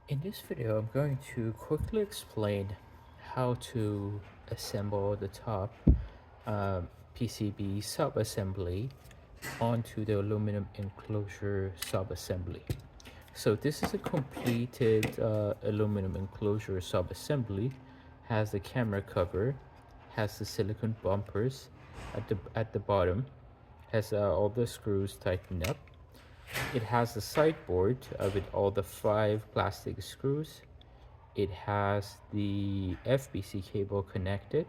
In this video, I'm going to quickly explain how to assemble the top PCB sub-assembly onto the aluminum enclosure sub-assembly. So this is a completed aluminum enclosure sub-assembly, has the camera cover, has the silicone bumpers at the bottom, has all the screws tightened up. It has the sideboard with all the 5 plastic screws. It has the FBC cable connected,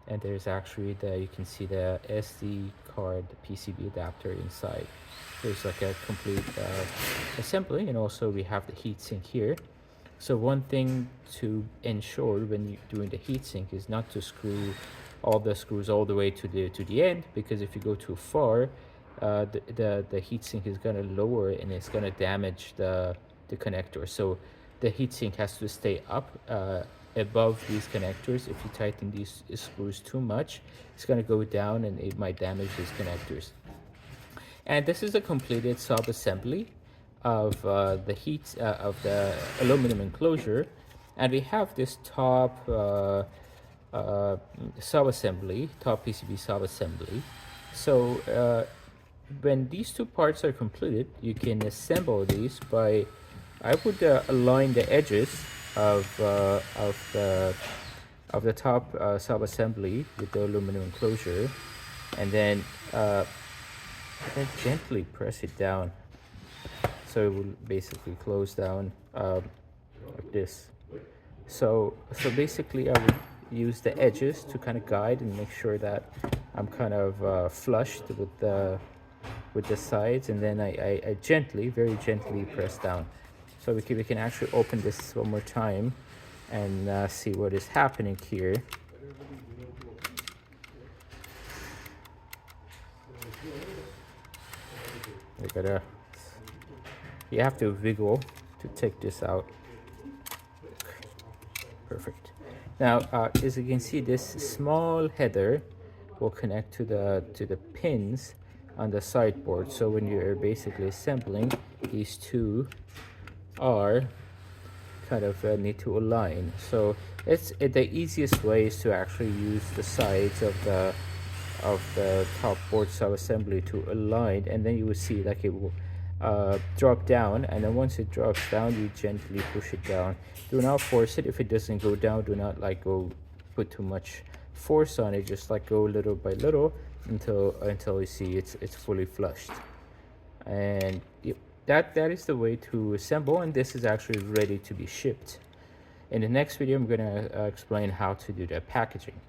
and there's actually you can see the SD card PCB adapter inside. There's like a complete assembly, and also we have the heatsink here. So one thing to ensure when you're doing the heatsink is not to screw all the screws all the way to the end, because if you go too far, the heatsink is going to lower and it's going to damage the connector. So the heatsink has to stay up above these connectors. If you tighten these screws too much, it's going to go down and it might damage these connectors. And this is a completed sub-assembly of of the aluminum enclosure, and we have this top sub-assembly, top PCB sub-assembly. So when these two parts are completed, you can assemble these by, I would align the edges of the top sub-assembly with the aluminum enclosure, and then gently press it down, so it will basically close down like this. So basically I would use the edges to kind of guide and make sure that I'm kind of flushed with the sides, and then I gently, very gently press down. So we can actually open this one more time and see what is happening here. You have to wiggle to take this out. Perfect. Now, as you can see, this small header will connect to the pins on the sideboard. So when you're basically assembling, these two are kind of need to align. So the easiest way is to actually use the sides of the top board sub-assembly to align, and then you will see like it will drop down, and then once it drops down, you gently push it down. Do not force it. If it doesn't go down, do not go put too much force on it. Just go little by little until you see it's fully flushed. And that is the way to assemble, and this is actually ready to be shipped. In the next video, I'm going to explain how to do the packaging.